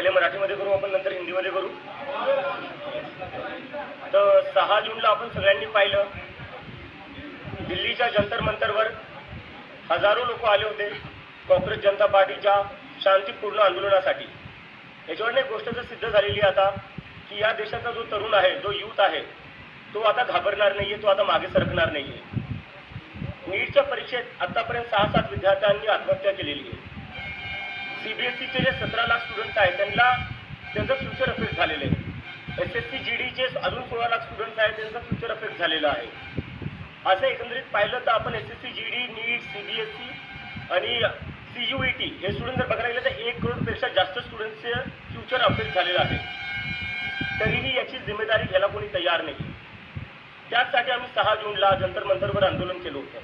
पहिले मराठीमध्ये करू आपण, नंतर हिंदीमध्ये करू. तर 6 जूनला आपण सगळ्यांनी पाहिलं, दिल्लीच्या जंतर मंतरवर हजारो लोक आले होते काँग्रेस जनता पार्टीच्या शांतीपूर्ण आंदोलनासाठी. याच्यावर एक गोष्ट तर सिद्ध झालेली आहे आता की या देशाचा जो तरुण आहे, जो यूथ आहे, तो आता घाबरणार नाहीये, तो आता मागे सरकणार नाहीये. नीटच्या परीक्षेत आतापर्यंत 6-7 विद्यार्थ्यांनी आत्महत्या केलेली आहे. सीबीएसईचे जे 17 लाख स्टुडंट्स आहेत त्यांचं फ्युचर अफेक्ट झालेलं आहे. SSC GDचे अजून 16 लाख स्टुडंट्स आहेत, त्यांचं फ्युचर अफेक्ट झालेलं आहे. असं एकंदरीत पाहिलं तर आपण SSC GD, नीट, CBSE आणि CUET हे स्टुडंट जर बघायला गेलं तर 1 करोडपेक्षा जास्त स्टुडंट्सचे फ्युचर अफेक्ट झालेलं आहे. तरीही याची जिम्मेदारी घ्यायला कोणी तयार नाही. त्याचसाठी आम्ही 6 जूनला जंतर मंतरवर आंदोलन केलं होतं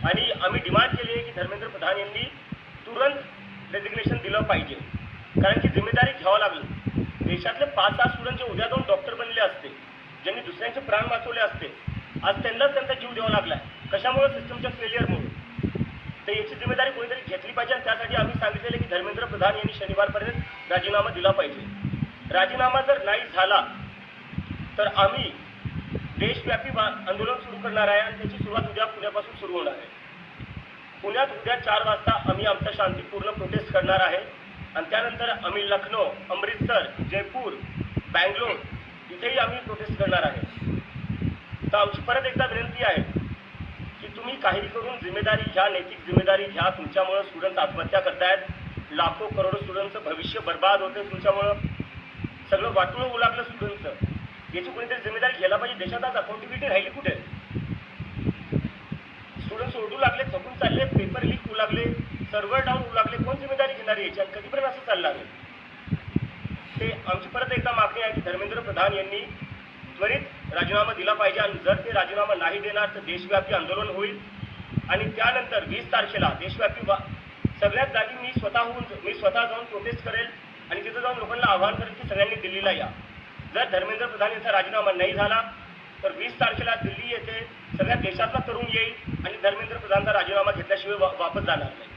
आणि आम्ही डिमांड केली आहे की धर्मेंद्र प्रधान यांनी तुरंत डेझिग्नेशन दिलं पाहिजे. कारण की जिम्मेदारी घ्यावं लागली. देशातले 5-6 स्टुडंट जे उद्या 2 डॉक्टर बनले असते, ज्यांनी दुसऱ्यांचे प्राण वाचवले असते, आज त्यांनाच त्यांचा जीव द्यावा लागला. कशामुळे? सिस्टमच्या फेलियरमुळे. तर याची जिम्मेदारी कोणीतरी घेतली पाहिजे आणि त्यासाठी आम्ही सांगितलेले की धर्मेंद्र प्रधान यांनी शनिवारपर्यंत राजीनामा दिला पाहिजे. राजीनामा जर नाही झाला तर आम्ही देशव्यापी आंदोलन सुरू करणार आहे आणि त्याची सुरुवात उद्या पुण्यापासून सुरू होणार आहे. पुण्यात उद्या 4 वाजता आम्ही आमचा शांतीपूर्ण प्रोटेस्ट करणार आहे आणि त्यानंतर आम्ही लखनौ, अमृतसर, जयपूर, बँगलोर इथेही आम्ही प्रोटेस्ट करणार आहे. तर आमची परत एकदा विनंती आहे की तुम्ही काही करून जिम्मेदारी घ्या, नैतिक जिम्मेदारी घ्या. तुमच्यामुळं स्टुडंट आत्महत्या करतायत, लाखो करोडो स्टुडंटचं भविष्य बर्बाद होते तुमच्यामुळं, सगळं वाटून उलागलं स्टुडंटचं. याची कोणीतरी जिम्मेदारी घ्यायला पाहिजे. देशात आज अकाउंटेबिलिटी राहिली कुठे? स्टुडंट ओरडू लागले, थकून चालले, पेपर लीक होऊ लागले, सर्व्हर डाऊन होऊ लागले. कोण जिम्मेदारी घेणार याची आणि कधीपर्यंत असं चाललं आहे? ते आमची परत एकदा मागणी आहे की धर्मेंद्र प्रधान यांनी त्वरित राजीनामा दिला पाहिजे आणि जर ते राजीनामा नाही देणार तर देशव्यापी आंदोलन होईल आणि त्यानंतर 20 तारखेला देशव्यापी सगळ्याच जागी मी स्वतः जाऊन प्रोटेस्ट करेल आणि तिथं जाऊन लोकांना आवाहन करेल की सगळ्यांनी दिल्लीला या. जर धर्मेंद्र प्रधान यांचा राजीनामा नाही झाला तर 20 तारखेला दिल्ली येथे सगळ्या देशातला तरुण येईल आणि धर्मेंद्र प्रधानचा राजीनामा घेतल्याशिवाय वापस जाणार नाही.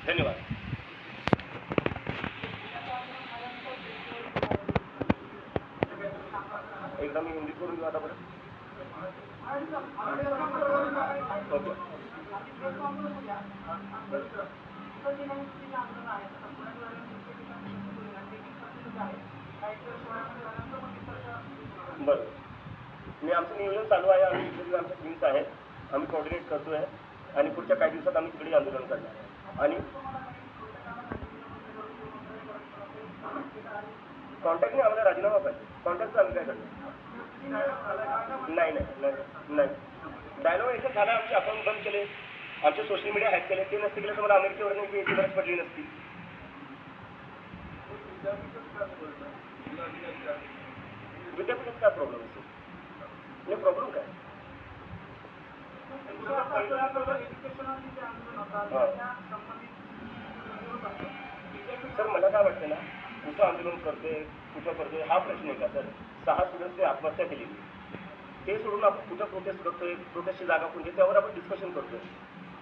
धन्यवाद. एकदा मी हिंदी करून घेऊ आता बरं. ओके. बरं, मी आमचं नियोजन चालू आहे. आम्ही इथे आमच्या टीम्स आहेत, आम्ही कोऑर्डिनेट करतो आहे आणि पुढच्या काही दिवसात आम्ही तिकडे आंदोलन करणार आहे. आणि कॉन्टॅक्टने आम्हाला राजीनामा पाहिजे. कॉन्टॅक्टचं आम्ही काय करतो? नाही. डायनोव्हेशन झालं, आमचे अकाउंट बंद केले, आमचे सोशल मीडिया हॅक केले. ते नसते केलं तर मला अमेरिकेवर नाही याची गरज पडली नसती. विद्यापीठात काय प्रॉब्लेम असेल? नाही प्रॉब्लेम काय? सर मला काय वाटतं ना, कुठं आंदोलन करतोय, कुठं करतोय हा प्रश्न आहे का सर? 6 स्टुडंट्सने आत्महत्या केलेली, ते सोडून आपण कुठं प्रोटेस्ट करतोय, प्रोटेस्टची जागा कोणती, त्यावर आपण डिस्कशन करतोय.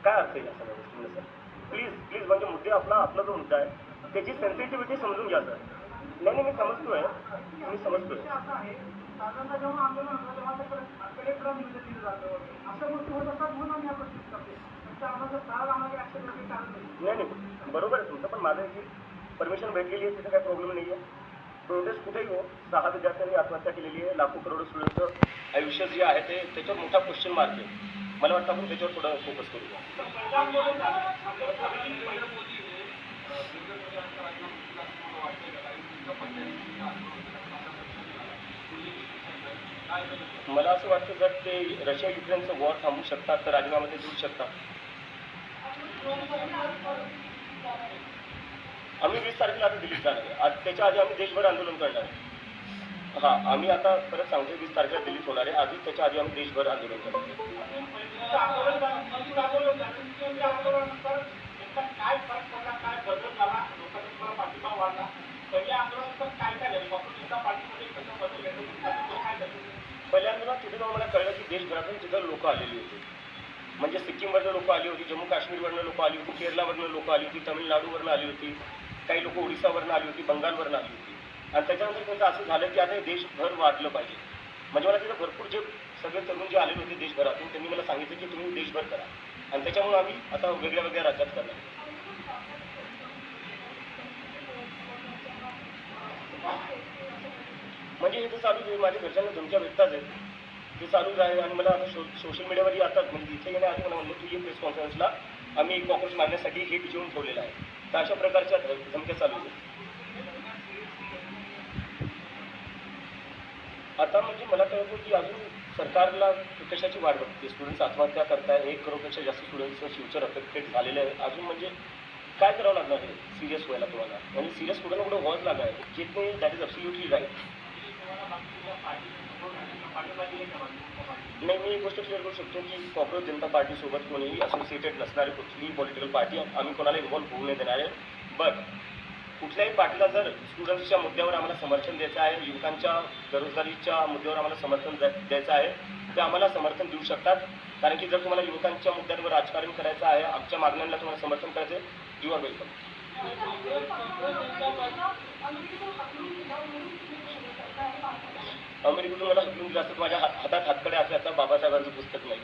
काय अर्थ आहे या सगळ्या गोष्टींना सर? प्लीज म्हणजे मुद्दे आपला जो मुद्दा आहे त्याची सेन्सिटिव्हिटी समजून घ्या सर. नाही मी समजतोय. नाही बरोबर आहे तुमचं, पण माझं याची परमिशन भेटलेली आहे, तिथे काही प्रॉब्लेम नाही आहे. प्रोटेस्ट कुठेही हो, 6 विद्यार्थ्यांनी आत्महत्या केलेली आहे. लाखो करोडो स्टुडंटचं आयुष्य जे आहे ते त्याच्यावर मोठा क्वेश्चन मार्क आहे. मला वाटतं आपण त्याच्यावर थोडं फोकस करूया. मला असं वाटतं जर ते रशिया युक्रेनचं वॉर थांबवू शकतात तर राजीनामा ते देऊ शकतात. आम्ही 20 तारखेला आता दिल्लीत जाणार आहे. आज त्याच्या आधी आम्ही देशभर आंदोलन करणार आहे. हां, आम्ही आता परत सांगतो 20 तारखेला दिल्लीत होणार आहे. आधी त्याच्या आधी आम्ही देशभर आंदोलन करणार आहे. पहिल्यांदा तिथे जाऊन मला कळलं की देशभरातून तिथं लोक आलेली होती. म्हणजे सिक्कीमवरनं लोक आली होती, जम्मू काश्मीरवरनं लोक आली होती, केरळावरनं लोक आली होती, तमिळनाडूवरनं आली होती, काही लोक ओडिसावरनं आली होती, बंगालवरनं आली होती. आणि त्याच्यानंतर त्यांचं असं झालं की आता हे देशभर वाढलं पाहिजे. म्हणजे मला तिथं भरपूर जे सगळे तरुण जे आलेले होते देशभरातून, त्यांनी मला सांगितलं की तुम्ही देशभर करा. आणि त्याच्यामुळे आम्ही आता वेगळ्या वेगळ्या राज्यात करणार. म्हणजे हे तर चालूच आहे. माझ्या घरच्यांना धमक्या भेटताच आहेत. ते चालूच आहे. आणि मला आता सोशल मीडियावरही आता म्हणजे इथे येण्याआधी मला म्हणलं की प्रेस कॉन्फरन्सला आम्ही कॉकरोच मारण्यासाठी हिट घेऊन ठेवलेलं आहे. तर अशा प्रकारच्या धमक्या चालू आहेत. आता म्हणजे मला कळतं की अजून सरकारला कशाची वाट बघते. स्टुडंट्स आत्महत्या करताय, 1 करोडपेक्षा जास्त स्टुडंट्सचं फ्युचर अफेक्टेड झालेलं आहे. अजून म्हणजे काय करावं लागणार आहे सिरियस व्हायला तुम्हाला? म्हणजे सिरियस स्टुडंट कुठं व्हावंच लागणार आहे. जितने दॅट इज अब्सोल्युटली राईट. नाही, मी एक गोष्ट क्लिअर करू शकतो की कॉकरोच जनता पार्टीसोबत कोणीही असोसिएटेड नसणारी कुठलीही पॉलिटिकल पार्टी आम्ही कोणाला इन्व्हॉल्व्ह होऊ नाही देणार आहे. बट कुठल्याही पार्टीला जर स्टुडंट्सच्या मुद्द्यावर आम्हाला समर्थन द्यायचं आहे, युवकांच्या बेरोजगारीच्या मुद्द्यावर आम्हाला समर्थन द्यायचं आहे, ते आम्हाला समर्थन देऊ शकतात. कारण की जर तुम्हाला युवकांच्या मुद्द्यांवर राजकारण करायचं आहे, आमच्या मागण्यांना तुम्हाला समर्थन करायचं आहे, यू आर वेलकम. अमेरिकेतून मला हकलून दिलं असतं, माझ्या हातात हातकडे असल्याचा बाबासाहेबांचं पुस्तक नाही.